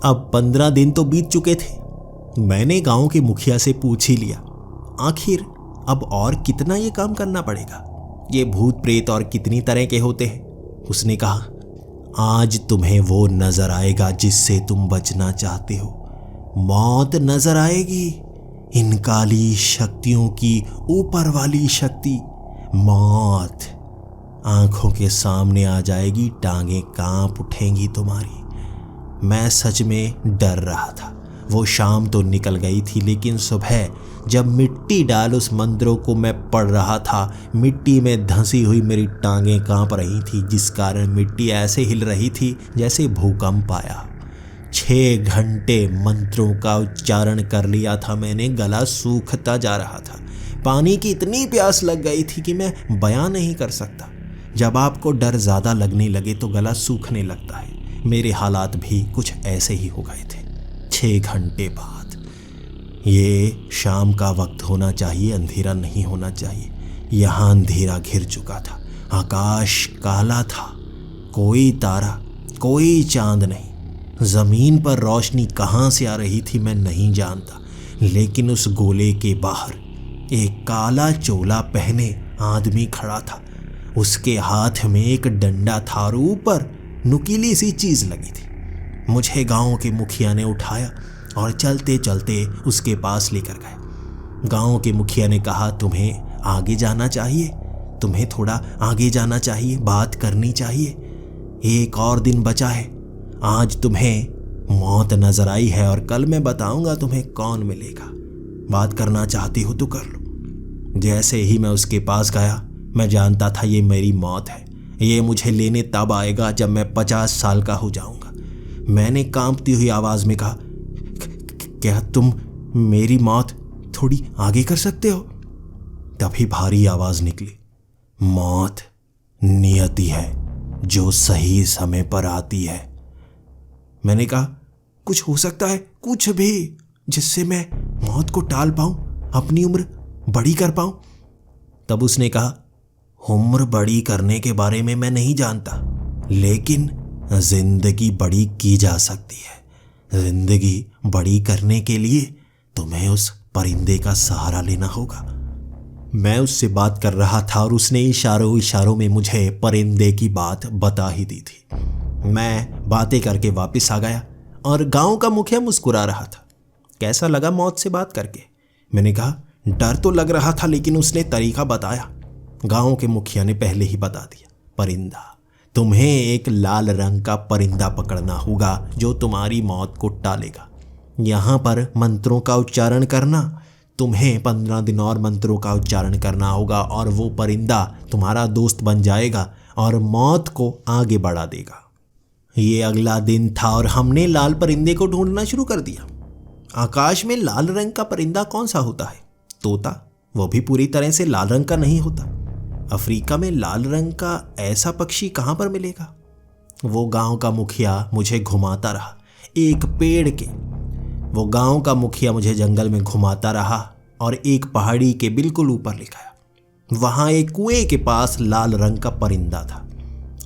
अब 15 दिन तो बीत चुके थे। मैंने गांव के मुखिया से पूछ ही लिया, आखिर अब और कितना ये काम करना पड़ेगा? ये भूत प्रेत और कितनी तरह के होते हैं? उसने कहा, आज तुम्हें वो नजर आएगा जिससे तुम बचना चाहते हो। मौत नजर आएगी, इन काली शक्तियों की ऊपर वाली शक्ति मौत आंखों के सामने आ जाएगी। टांगें कांप उठेंगी तुम्हारी। मैं सच में डर रहा था। वो शाम तो निकल गई थी, लेकिन सुबह जब मिट्टी डाल उस मंत्रों को मैं पढ़ रहा था, मिट्टी में धंसी हुई मेरी टांगें कांप रही थी, जिस कारण मिट्टी ऐसे हिल रही थी जैसे भूकंप आया। 6 घंटे मंत्रों का उच्चारण कर लिया था मैंने, गला सूखता जा रहा था। पानी की इतनी प्यास लग गई थी कि मैं बयां नहीं कर सकता। जब आपको डर ज़्यादा लगने लगे तो गला सूखने लगता है। मेरे हालात भी कुछ ऐसे ही हो गए थे। 6 घंटे बाद, ये शाम का वक्त होना चाहिए, अंधेरा नहीं होना चाहिए। यहाँ अंधेरा घिर चुका था, आकाश काला था, कोई तारा, कोई चांद नहीं। ज़मीन पर रोशनी कहाँ से आ रही थी मैं नहीं जानता, लेकिन उस गोले के बाहर एक काला चोला पहने आदमी खड़ा था। उसके हाथ में एक डंडा था और ऊपर नुकीली सी चीज़ लगी थी। मुझे गांव के मुखिया ने उठाया और चलते चलते उसके पास लेकर गए। गांव के मुखिया ने कहा, तुम्हें आगे जाना चाहिए, तुम्हें थोड़ा आगे जाना चाहिए, बात करनी चाहिए। एक और दिन बचा है, आज तुम्हें मौत नजर आई है और कल मैं बताऊंगा तुम्हें कौन मिलेगा। बात करना चाहती हो तो कर लो। जैसे ही मैं उसके पास गया, मैं जानता था ये मेरी मौत है। ये मुझे लेने तब आएगा जब मैं 50 साल का हो जाऊंगा। मैंने कांपती हुई आवाज में कहा, क्या तुम मेरी मौत थोड़ी आगे कर सकते हो? तभी भारी आवाज निकली, मौत नियति है जो सही समय पर आती है। मैंने कहा, कुछ हो सकता है, कुछ भी, जिससे मैं मौत को टाल पाऊं, अपनी उम्र बड़ी कर पाऊं। तब उसने कहा, उम्र बड़ी करने के बारे में मैं नहीं जानता, लेकिन जिंदगी बड़ी की जा सकती है। जिंदगी बड़ी करने के लिए तुम्हें उस परिंदे का सहारा लेना होगा। मैं उससे बात कर रहा था और उसने इशारों इशारों में मुझे परिंदे की बात बता ही दी थी। मैं बातें करके वापस आ गया और गांव का मुखिया मुस्कुरा रहा था। कैसा लगा मौत से बात करके? मैंने कहा, डर तो लग रहा था, लेकिन उसने तरीका बताया। गांव के मुखिया ने पहले ही बता दिया, परिंदा, तुम्हें एक लाल रंग का परिंदा पकड़ना होगा जो तुम्हारी मौत को टालेगा। यहाँ पर मंत्रों का उच्चारण करना, तुम्हें 15 दिन और मंत्रों का उच्चारण करना होगा और वो परिंदा तुम्हारा दोस्त बन जाएगा और मौत को आगे बढ़ा देगा। ये अगला दिन था और हमने लाल परिंदे को ढूंढना शुरू कर दिया। आकाश में लाल रंग का परिंदा कौन सा होता है? तोता, वो भी पूरी तरह से लाल रंग का नहीं होता। अफ्रीका में लाल रंग का ऐसा पक्षी कहाँ पर मिलेगा? वो गांव का मुखिया मुझे घुमाता रहा एक पेड़ के। वो गांव का मुखिया मुझे जंगल में घुमाता रहा और एक पहाड़ी के बिल्कुल ऊपर ले गया। वहाँ एक कुएं के पास लाल रंग का परिंदा था।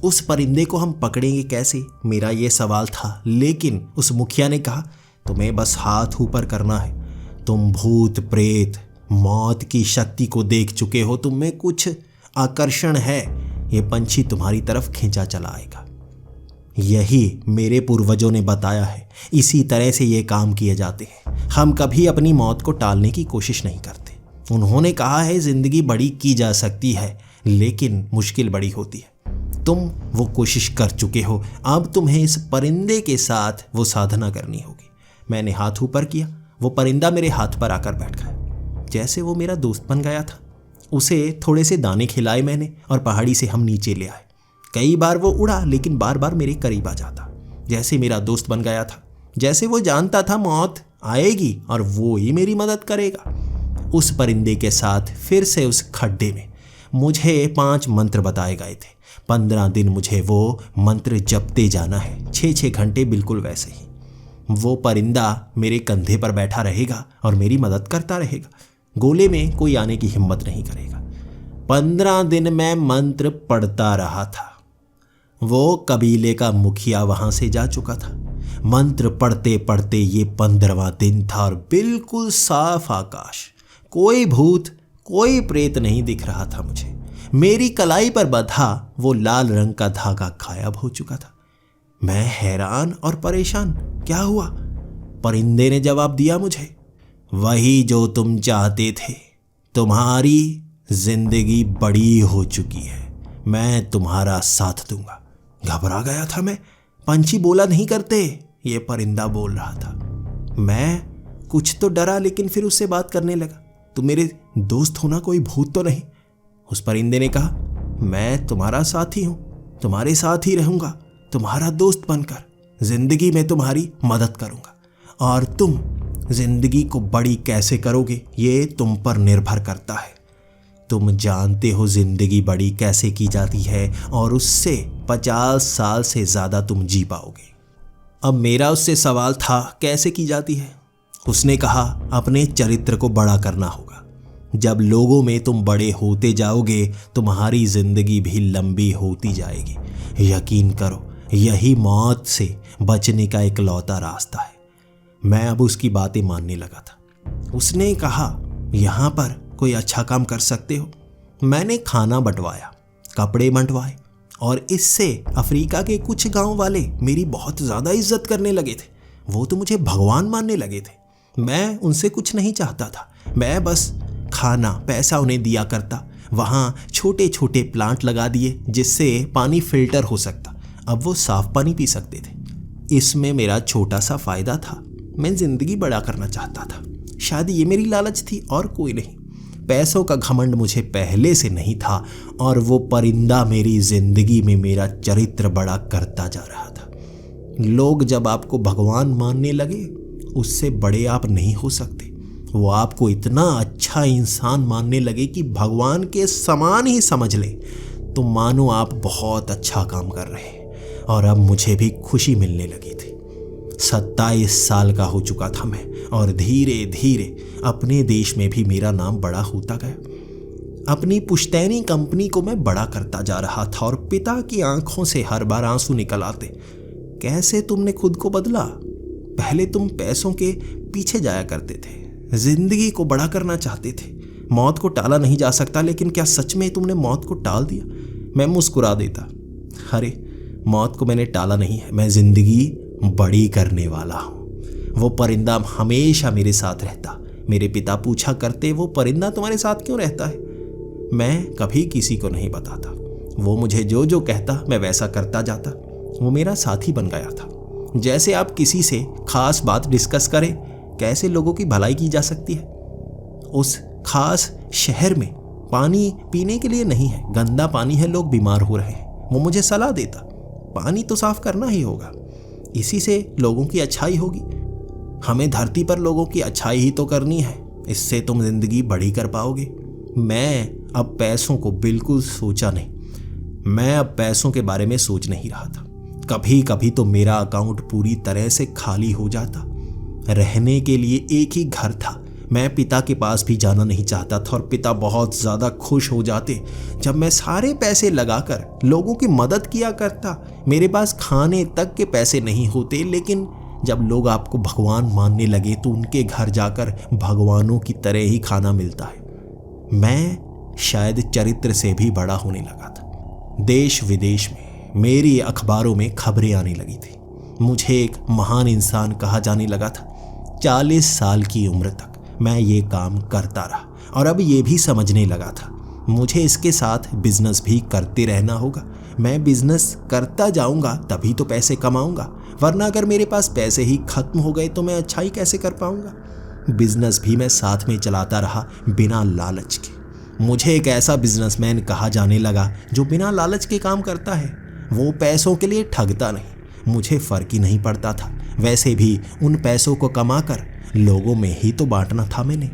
उस परिंदे को हम पकड़ेंगे कैसे, मेरा ये सवाल था। लेकिन उस मुखिया ने कहा, तुम्हें बस हाथ ऊपर करना है। तुम भूत प्रेत मौत की शक्ति को देख चुके हो, तुम में कुछ आकर्षण है, ये पंछी तुम्हारी तरफ खींचा चला आएगा। यही मेरे पूर्वजों ने बताया है, इसी तरह से ये काम किए जाते हैं। हम कभी अपनी मौत को टालने की कोशिश नहीं करते। उन्होंने कहा है जिंदगी बड़ी की जा सकती है, लेकिन मुश्किल बड़ी होती है। तुम वो कोशिश कर चुके हो, अब तुम्हें इस परिंदे के साथ वो साधना करनी होगी। मैंने हाथ ऊपर किया, वो परिंदा मेरे हाथ पर आकर बैठ गया, जैसे वो मेरा दोस्त बन गया था। उसे थोड़े से दाने खिलाए मैंने और पहाड़ी से हम नीचे ले आए। कई बार वो उड़ा, लेकिन बार बार मेरे करीब आ जाता, जैसे मेरा दोस्त बन गया था, जैसे वो जानता था मौत आएगी और वो ही मेरी मदद करेगा। उस परिंदे के साथ फिर से उस खड्डे में मुझे 5 मंत्र बताए गए थे। 15 दिन मुझे वो मंत्र जपते जाना है, 6-6 घंटे, बिल्कुल वैसे ही। वो परिंदा मेरे कंधे पर बैठा रहेगा और मेरी मदद करता रहेगा। गोले में कोई आने की हिम्मत नहीं करेगा। 15 दिन मैं मंत्र पढ़ता रहा था। वो कबीले का मुखिया वहां से जा चुका था। मंत्र पढ़ते पढ़ते ये 15वां दिन था और बिल्कुल साफ आकाश। कोई भूत, कोई प्रेत नहीं दिख रहा था मुझे। मेरी कलाई पर बंधा वो लाल रंग का धागा गायब हो चुका था। मैं हैरान और परेशान, क्या हुआ? परिंदे ने जवाब दिया मुझे, वही जो तुम चाहते थे, तुम्हारी जिंदगी बड़ी हो चुकी है, मैं तुम्हारा साथ दूंगा। घबरा गया था मैं। पंछी बोला नहीं करते, ये परिंदा बोल रहा था। मैं कुछ तो डरा, लेकिन फिर उससे बात करने लगा। तुम मेरे दोस्त हो ना, कोई भूत तो नहीं? उस परिंदे ने कहा, मैं तुम्हारा साथी हूं, तुम्हारे साथ ही रहूंगा, तुम्हारा दोस्त बनकर जिंदगी में तुम्हारी मदद करूंगा। और तुम जिंदगी को बड़ी कैसे करोगे ये तुम पर निर्भर करता है। तुम जानते हो जिंदगी बड़ी कैसे की जाती है और उससे 50 साल से ज़्यादा तुम जी पाओगे। अब मेरा उससे सवाल था, कैसे की जाती है? उसने कहा, अपने चरित्र को बड़ा करना होगा। जब लोगों में तुम बड़े होते जाओगे तुम्हारी जिंदगी भी लंबी होती जाएगी। यकीन करो, यही मौत से बचने का इकलौता रास्ता है। मैं अब उसकी बातें मानने लगा था। उसने कहा, यहाँ पर कोई अच्छा काम कर सकते हो? मैंने खाना बंटवाया, कपड़े बंटवाए और इससे अफ्रीका के कुछ गांव वाले मेरी बहुत ज़्यादा इज्जत करने लगे थे। वो तो मुझे भगवान मानने लगे थे। मैं उनसे कुछ नहीं चाहता था, मैं बस खाना पैसा उन्हें दिया करता। वहाँ छोटे छोटे प्लांट लगा दिए जिससे पानी फिल्टर हो सकता। अब वो साफ पानी पी सकते थे। इसमें मेरा छोटा सा फ़ायदा था। मैं ज़िंदगी बड़ा करना चाहता था। शायद ये मेरी लालच थी और कोई नहीं। पैसों का घमंड मुझे पहले से नहीं था और वो परिंदा मेरी ज़िंदगी में मेरा चरित्र बड़ा करता जा रहा था। लोग जब आपको भगवान मानने लगे, उससे बड़े आप नहीं हो सकते। वो आपको इतना अच्छा इंसान मानने लगे कि भगवान के समान ही समझ ले, तो मानो आप बहुत अच्छा काम कर रहे हैं। और अब मुझे भी खुशी मिलने लगी थी। 27 साल का हो चुका था मैं और धीरे धीरे अपने देश में भी मेरा नाम बड़ा होता गया। अपनी पुश्तैनी कंपनी को मैं बड़ा करता जा रहा था और पिता की आंखों से हर बार आंसू निकल आते। कैसे तुमने खुद को बदला? पहले तुम पैसों के पीछे जाया करते थे, जिंदगी को बड़ा करना चाहते थे। मौत को टाला नहीं जा सकता, लेकिन क्या सच में तुमने मौत को टाल दिया? मैं मुस्कुरा देता, अरे मौत को मैंने टाला नहीं है, मैं जिंदगी बड़ी करने वाला हूँ। वो परिंदा हमेशा मेरे साथ रहता। मेरे पिता पूछा करते, वो परिंदा तुम्हारे साथ क्यों रहता है? मैं कभी किसी को नहीं बताता। वो मुझे जो जो कहता मैं वैसा करता जाता। वो मेरा साथी बन गया था। जैसे आप किसी से खास बात डिस्कस करें, कैसे लोगों की भलाई की जा सकती है। उस खास शहर में पानी पीने के लिए नहीं है, गंदा पानी है, लोग बीमार हो रहे हैं। वो मुझे सलाह देता, पानी तो साफ करना ही होगा, इसी से लोगों की अच्छाई होगी। हमें धरती पर लोगों की अच्छाई ही तो करनी है, इससे तुम जिंदगी बड़ी कर पाओगे। मैं अब पैसों को बिल्कुल सोचा नहीं। मैं अब पैसों के बारे में सोच नहीं रहा था। कभी कभी तो मेरा अकाउंट पूरी तरह से खाली हो जाता। रहने के लिए एक ही घर था। मैं पिता के पास भी जाना नहीं चाहता था और पिता बहुत ज़्यादा खुश हो जाते जब मैं सारे पैसे लगाकर लोगों की मदद किया करता। मेरे पास खाने तक के पैसे नहीं होते, लेकिन जब लोग आपको भगवान मानने लगे तो उनके घर जाकर भगवानों की तरह ही खाना मिलता है। मैं शायद चरित्र से भी बड़ा होने लगा था। देश विदेश में मेरी अखबारों में खबरें आने लगी थी। मुझे एक महान इंसान कहा जाने लगा था। 40 साल की उम्र तक मैं ये काम करता रहा और अब ये भी समझने लगा था मुझे इसके साथ बिजनेस भी करते रहना होगा। मैं बिजनेस करता जाऊंगा तभी तो पैसे कमाऊंगा, वरना अगर मेरे पास पैसे ही खत्म हो गए तो मैं अच्छाई कैसे कर पाऊंगा। बिजनेस भी मैं साथ में चलाता रहा बिना लालच के। मुझे एक ऐसा बिजनेसमैन कहा जाने लगा जो बिना लालच के काम करता है। वो पैसों के लिए ठगता नहीं। मुझे फर्क ही नहीं पड़ता था, वैसे भी उन पैसों को कमाकर लोगों में ही तो बांटना था मैंने।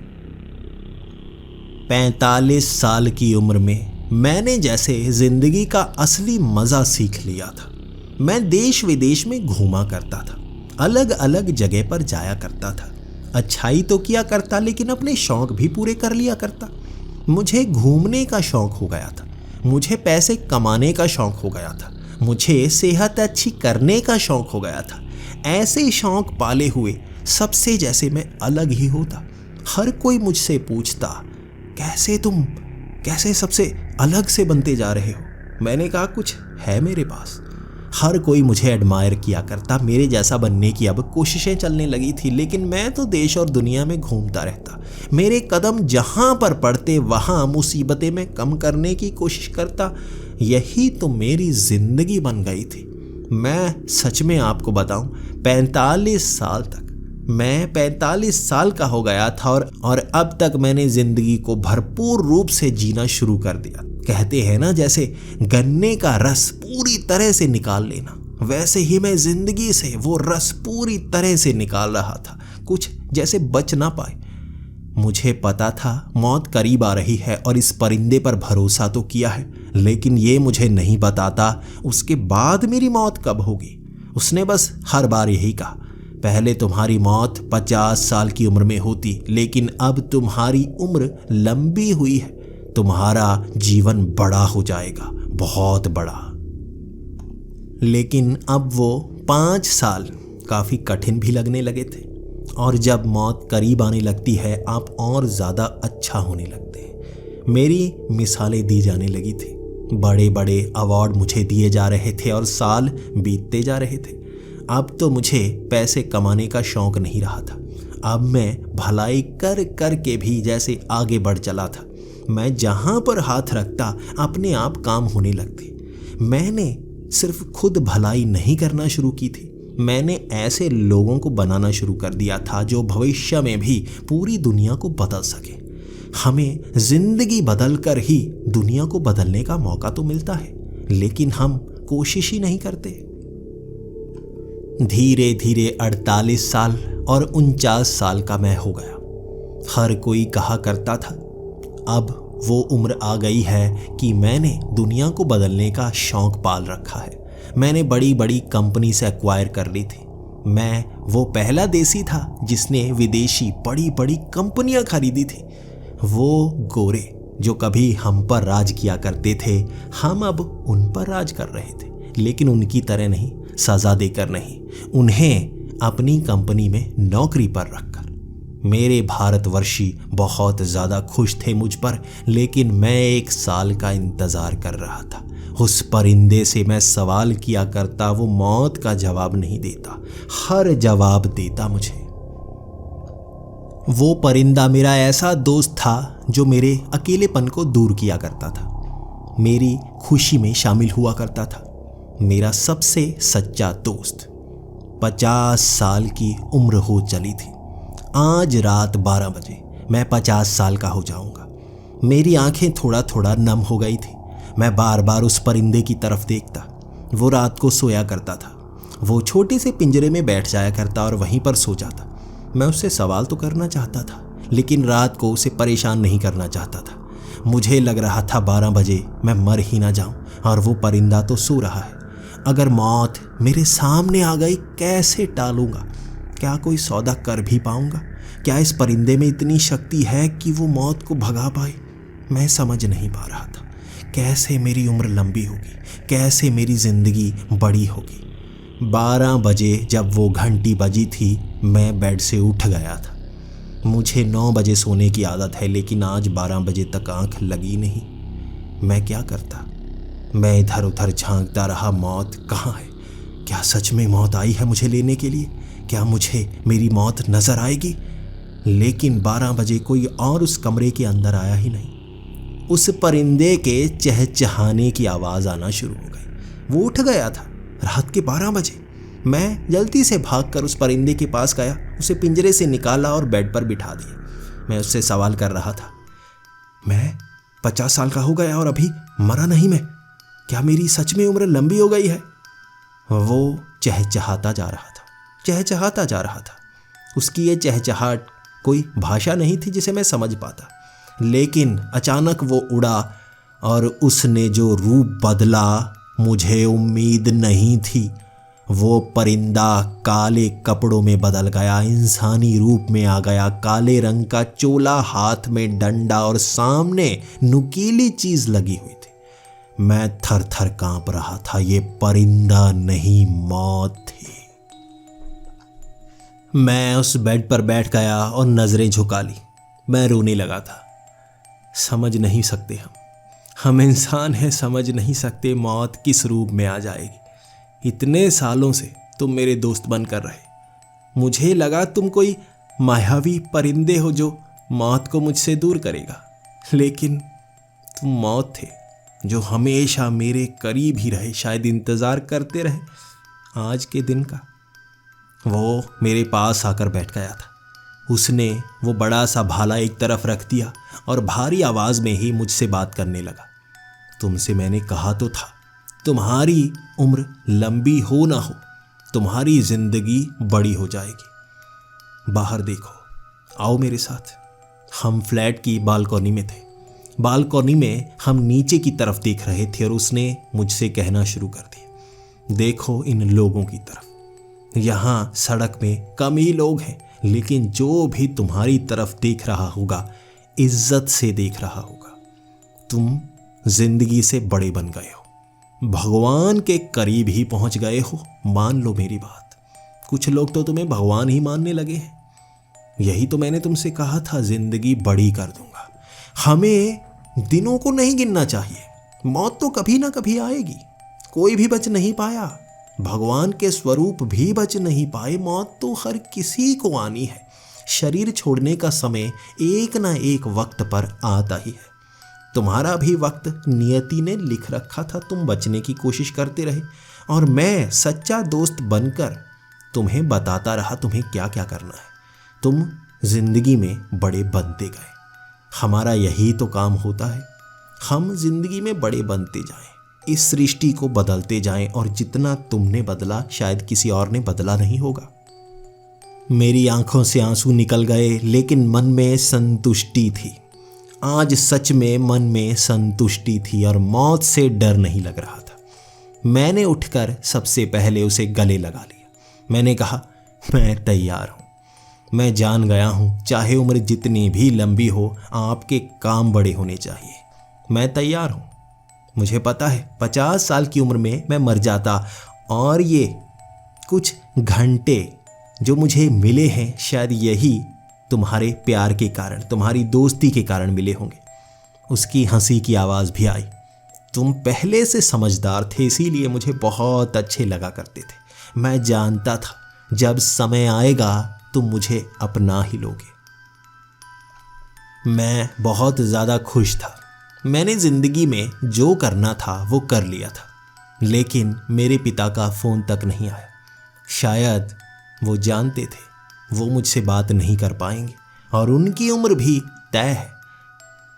45 साल की उम्र में मैंने जैसे जिंदगी का असली मजा सीख लिया था। मैं देश विदेश में घूमा करता था, अलग अलग जगह पर जाया करता था। अच्छाई तो किया करता, लेकिन अपने शौक भी पूरे कर लिया करता। मुझे घूमने का शौक हो गया था, मुझे पैसे कमाने का शौक हो गया था, मुझे सेहत अच्छी करने का शौक हो गया था। ऐसे शौक पाले हुए सबसे जैसे मैं अलग ही होता। हर कोई मुझसे पूछता, कैसे सबसे अलग से बनते जा रहे हो? मैंने कहा, कुछ है मेरे पास। हर कोई मुझे एडमायर किया करता। मेरे जैसा बनने की अब कोशिशें चलने लगी थी, लेकिन मैं तो देश और दुनिया में घूमता रहता। मेरे कदम जहां पर पड़ते वहां मुसीबतें मैं कम करने की कोशिश करता। यही तो मेरी जिंदगी बन गई थी। मैं सच में आपको बताऊं, 45 साल तक मैं 45 साल का हो गया था और अब तक मैंने जिंदगी को भरपूर रूप से जीना शुरू कर दिया। कहते हैं ना, जैसे गन्ने का रस पूरी तरह से निकाल लेना, वैसे ही मैं जिंदगी से वो रस पूरी तरह से निकाल रहा था, कुछ जैसे बच ना पाए। मुझे पता था मौत करीब आ रही है और इस परिंदे पर भरोसा तो किया है, लेकिन ये मुझे नहीं बताता उसके बाद मेरी मौत कब होगी। उसने बस हर बार यही कहा, पहले तुम्हारी मौत 50 साल की उम्र में होती, लेकिन अब तुम्हारी उम्र लंबी हुई है, तुम्हारा जीवन बड़ा हो जाएगा, बहुत बड़ा। लेकिन अब वो 5 साल काफ़ी कठिन भी लगने लगे थे, और जब मौत करीब आने लगती है आप और ज़्यादा अच्छा होने लगते हैं। मेरी मिसालें दी जाने लगी थी, बड़े बड़े अवार्ड मुझे दिए जा रहे थे और साल बीतते जा रहे थे। अब तो मुझे पैसे कमाने का शौक नहीं रहा था, अब मैं भलाई कर कर के भी जैसे आगे बढ़ चला था। मैं जहाँ पर हाथ रखता अपने आप काम होने लगते। मैंने सिर्फ खुद भलाई नहीं करना शुरू की थी, मैंने ऐसे लोगों को बनाना शुरू कर दिया था जो भविष्य में भी पूरी दुनिया को बदल सके। हमें जिंदगी बदल कर ही दुनिया को बदलने का मौका तो मिलता है, लेकिन हम कोशिश ही नहीं करते। धीरे धीरे 48 साल और 49 साल का मैं हो गया। हर कोई कहा करता था अब वो उम्र आ गई है कि मैंने दुनिया को बदलने का शौक पाल रखा है। मैंने बड़ी बड़ी कंपनी से एक्वायर कर ली थी। मैं वो पहला देसी था जिसने विदेशी बड़ी बड़ी कंपनियां खरीदी थी। वो गोरे जो कभी हम पर राज किया करते थे, हम अब उन पर राज कर रहे थे, लेकिन उनकी तरह नहीं, सजा देकर नहीं, उन्हें अपनी कंपनी में नौकरी पर रखकर। मेरे भारतवर्षी बहुत ज़्यादा खुश थे मुझ पर, लेकिन मैं 1 साल का इंतज़ार कर रहा था। उस परिंदे से मैं सवाल किया करता, वो मौत का जवाब नहीं देता, हर जवाब देता मुझे। वो परिंदा मेरा ऐसा दोस्त था जो मेरे अकेलेपन को दूर किया करता था, मेरी खुशी में शामिल हुआ करता था, मेरा सबसे सच्चा दोस्त। 50 साल की उम्र हो चली थी। आज रात 12 बजे मैं 50 साल का हो जाऊंगा। मेरी आंखें थोड़ा थोड़ा नम हो गई थी। मैं बार बार उस परिंदे की तरफ देखता। वो रात को सोया करता था, वो छोटे से पिंजरे में बैठ जाया करता और वहीं पर सो जाता। मैं उससे सवाल तो करना चाहता था, लेकिन रात को उसे परेशान नहीं करना चाहता था। मुझे लग रहा था 12 बजे मैं मर ही ना जाऊं और वो परिंदा तो सो रहा है। अगर मौत मेरे सामने आ गई कैसे टालूंगा? क्या कोई सौदा कर भी पाऊंगा? क्या इस परिंदे में इतनी शक्ति है कि वो मौत को भगा पाए? मैं समझ नहीं पा रहा था। कैसे मेरी उम्र लंबी होगी, कैसे मेरी जिंदगी बड़ी होगी। 12 बजे जब वो घंटी बजी थी, मैं बेड से उठ गया था। मुझे 9 बजे सोने की आदत है, लेकिन आज 12 बजे तक आंख लगी नहीं। मैं क्या करता? मैं इधर उधर झांकता रहा। मौत कहाँ है? क्या सच में मौत आई है मुझे लेने के लिए? क्या मुझे मेरी मौत नजर आएगी? लेकिन 12 बजे कोई और उस कमरे के अंदर आया ही नहीं। उस परिंदे के चहचहाने की आवाज़ आना शुरू हो गई। वो उठ गया था रात के 12 बजे। मैं जल्दी से भागकर उस परिंदे के पास गया, उसे पिंजरे से निकाला और बेड पर बिठा दिया। मैं उससे सवाल कर रहा था, मैं 50 साल का हो गया और अभी मरा नहीं मैं? क्या मेरी सच में उम्र लंबी हो गई है? वो चहचहाता जा रहा था, चहचहाता जा रहा था। उसकी ये चहचहाट कोई भाषा नहीं थी जिसे मैं समझ पाता, लेकिन अचानक वो उड़ा और उसने जो रूप बदला मुझे उम्मीद नहीं थी। वो परिंदा काले कपड़ों में बदल गया, इंसानी रूप में आ गया। काले रंग का चोला, हाथ में डंडा और सामने नुकीली चीज लगी हुई थी। मैं थर थर कांप रहा था। ये परिंदा नहीं, मौत थी। मैं उस बेड पर बैठ गया और नजरें झुका ली। मैं रोने लगा था। समझ नहीं सकते हम इंसान हैं, समझ नहीं सकते मौत किस रूप में आ जाएगी। इतने सालों से तुम मेरे दोस्त बनकर रहे। मुझे लगा तुम कोई मायावी परिंदे हो जो मौत को मुझसे दूर करेगा, लेकिन तुम मौत थे जो हमेशा मेरे करीब ही रहे, शायद इंतज़ार करते रहे आज के दिन का। वो मेरे पास आकर बैठ गया था। उसने वो बड़ा सा भाला एक तरफ रख दिया और भारी आवाज में ही मुझसे बात करने लगा। तुमसे मैंने कहा तो था, तुम्हारी उम्र लंबी हो ना हो, तुम्हारी जिंदगी बड़ी हो जाएगी। बाहर देखो, आओ मेरे साथ। हम फ्लैट की बालकनी में थे। बालकनी में हम नीचे की तरफ देख रहे थे और उसने मुझसे कहना शुरू कर दिया, देखो इन लोगों की तरफ। यहाँ सड़क में कम ही लोग हैं, लेकिन जो भी तुम्हारी तरफ देख रहा होगा इज्जत से देख रहा होगा। तुम जिंदगी से बड़े बन गए हो, भगवान के करीब ही पहुंच गए हो। मान लो मेरी बात। कुछ लोग तो तुम्हें भगवान ही मानने लगे हैं। यही तो मैंने तुमसे कहा था, जिंदगी बड़ी कर दूंगा। हमें दिनों को नहीं गिनना चाहिए। मौत तो कभी ना कभी आएगी। कोई भी बच नहीं पाया, भगवान के स्वरूप भी बच नहीं पाए। मौत तो हर किसी को आनी है। शरीर छोड़ने का समय एक ना एक वक्त पर आता ही है। तुम्हारा भी वक्त नियति ने लिख रखा था। तुम बचने की कोशिश करते रहे और मैं सच्चा दोस्त बनकर तुम्हें बताता रहा तुम्हें क्या क्या करना है। तुम जिंदगी में बड़े बनते गए। हमारा यही तो काम होता है, हम जिंदगी में बड़े बनते जाएं, इस सृष्टि को बदलते जाएं, और जितना तुमने बदला शायद किसी और ने बदला नहीं होगा। मेरी आंखों से आंसू निकल गए, लेकिन मन में संतुष्टि थी। आज सच में मन में संतुष्टि थी और मौत से डर नहीं लग रहा था। मैंने उठकर सबसे पहले उसे गले लगा लिया। मैंने कहा, मैं तैयार हूं। मैं जान गया हूं, चाहे उम्र जितनी भी लंबी हो, आपके काम बड़े होने चाहिए। मैं तैयार हूं। मुझे पता है 50 साल की उम्र में मैं मर जाता, और ये कुछ घंटे जो मुझे मिले हैं शायद यही तुम्हारे प्यार के कारण, तुम्हारी दोस्ती के कारण मिले होंगे। उसकी हंसी की आवाज़ भी आई। तुम पहले से समझदार थे, इसीलिए मुझे बहुत अच्छे लगा करते थे। मैं जानता था जब समय आएगा तुम मुझे अपना ही लोगे। मैं बहुत ज़्यादा खुश था। मैंने ज़िंदगी में जो करना था वो कर लिया था, लेकिन मेरे पिता का फ़ोन तक नहीं आया। शायद वो जानते थे वो मुझसे बात नहीं कर पाएंगे और उनकी उम्र भी तय है।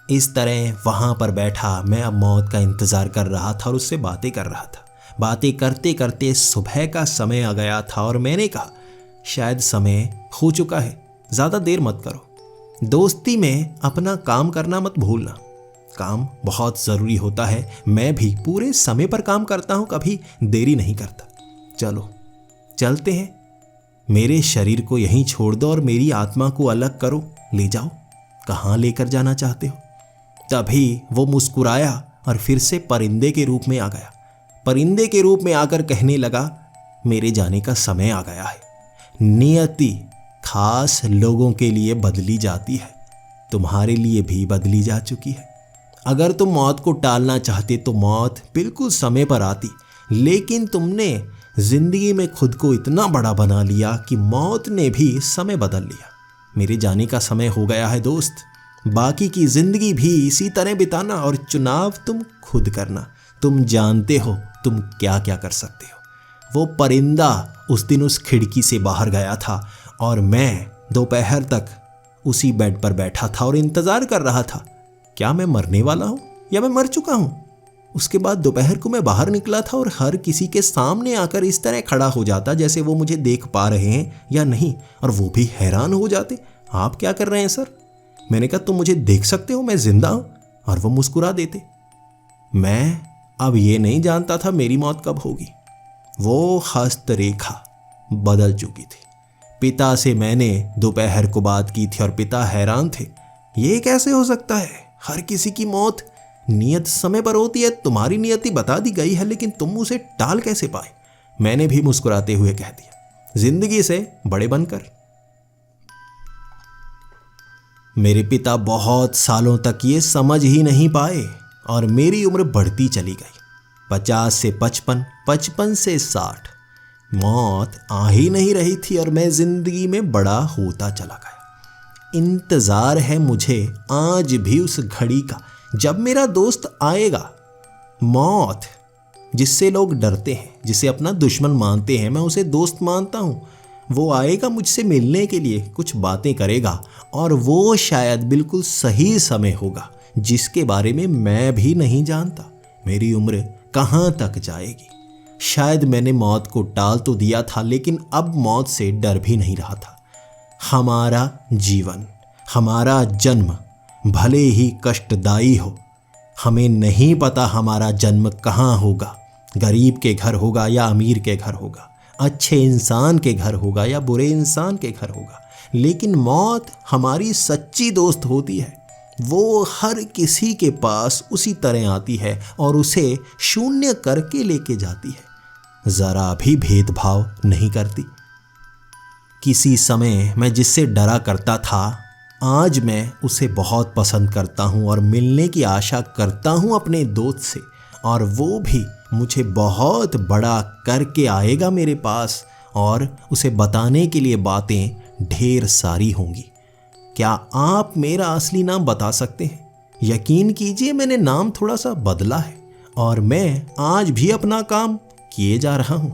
इस तरह वहाँ पर बैठा मैं अब मौत का इंतज़ार कर रहा था और उससे बातें कर रहा था। बातें करते करते सुबह का समय आ गया था और मैंने कहा, शायद समय हो चुका है, ज़्यादा देर मत करो। दोस्ती में अपना काम करना मत भूलना। काम बहुत ज़रूरी होता है। मैं भी पूरे समय पर काम करता हूँ, कभी देरी नहीं करता। चलो चलते हैं। मेरे शरीर को यहीं छोड़ दो और मेरी आत्मा को अलग करो। ले जाओ, कहाँ लेकर जाना चाहते हो। तभी वो मुस्कुराया और फिर से परिंदे के रूप में आ गया। परिंदे के रूप में आकर कहने लगा, मेरे जाने का समय आ गया है। नियति खास लोगों के लिए बदली जाती है, तुम्हारे लिए भी बदली जा चुकी है। अगर तुम मौत को टालना चाहते तो मौत बिल्कुल समय पर आती, लेकिन तुमने जिंदगी में खुद को इतना बड़ा बना लिया कि मौत ने भी समय बदल लिया। मेरे जाने का समय हो गया है दोस्त। बाकी की जिंदगी भी इसी तरह बिताना और चुनाव तुम खुद करना। तुम जानते हो तुम क्या क्या कर सकते हो। वो परिंदा उस दिन उस खिड़की से बाहर गया था और मैं दोपहर तक उसी बेड पर बैठा था और इंतज़ार कर रहा था, क्या मैं मरने वाला हूँ या मैं मर चुका हूँ। उसके बाद दोपहर को मैं बाहर निकला था और हर किसी के सामने आकर इस तरह खड़ा हो जाता जैसे वो मुझे देख पा रहे हैं या नहीं, और वो भी हैरान हो जाते, आप क्या कर रहे हैं सर। मैंने कहा, तुम मुझे देख सकते हो, मैं जिंदा हूँ, और वो मुस्कुरा देते। मैं अब ये नहीं जानता था मेरी मौत कब होगी। वो हस्तरेखा बदल चुकी थी। पिता से मैंने दोपहर को बात की थी और पिता हैरान थे, ये कैसे हो सकता है, हर किसी की मौत नियत समय पर होती है, तुम्हारी नियति बता दी गई है, लेकिन तुम उसे टाल कैसे पाए। मैंने भी मुस्कुराते हुए कह दिया, जिंदगी से बड़े बनकर। मेरे पिता बहुत सालों तक ये समझ ही नहीं पाए और मेरी उम्र बढ़ती चली गई। 50 से 55, 55 से 60। मौत आ ही नहीं रही थी और मैं जिंदगी में बड़ा होता चला गया। इंतजार है मुझे आज भी उस घड़ी का जब मेरा दोस्त आएगा। मौत जिससे लोग डरते हैं, जिसे अपना दुश्मन मानते हैं, मैं उसे दोस्त मानता हूँ। वो आएगा मुझसे मिलने के लिए, कुछ बातें करेगा और वो शायद बिल्कुल सही समय होगा जिसके बारे में मैं भी नहीं जानता। मेरी उम्र कहाँ तक जाएगी। शायद मैंने मौत को टाल तो दिया था, लेकिन अब मौत से डर भी नहीं रहा था। हमारा जीवन, हमारा जन्म भले ही कष्टदायी हो, हमें नहीं पता हमारा जन्म कहाँ होगा, गरीब के घर होगा या अमीर के घर होगा, अच्छे इंसान के घर होगा या बुरे इंसान के घर होगा, लेकिन मौत हमारी सच्ची दोस्त होती है। वो हर किसी के पास उसी तरह आती है और उसे शून्य करके लेके जाती है, जरा भी भेदभाव नहीं करती। किसी समय मैं जिससे डरा करता था, आज मैं उसे बहुत पसंद करता हूँ और मिलने की आशा करता हूँ अपने दोस्त से, और वो भी मुझे बहुत बड़ा करके आएगा मेरे पास, और उसे बताने के लिए बातें ढेर सारी होंगी। क्या आप मेरा असली नाम बता सकते हैं? यकीन कीजिए, मैंने नाम थोड़ा सा बदला है और मैं आज भी अपना काम किए जा रहा हूँ।